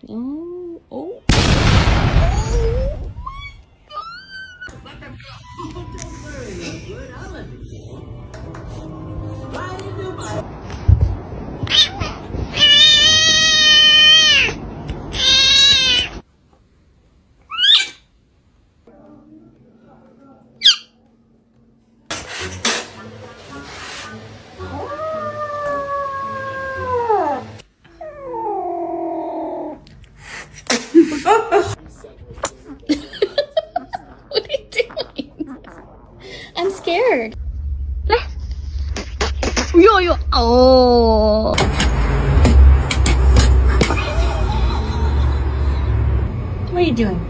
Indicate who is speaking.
Speaker 1: Oh, oh. What are you doing? I'm scared. Yo. Oh. What are you doing?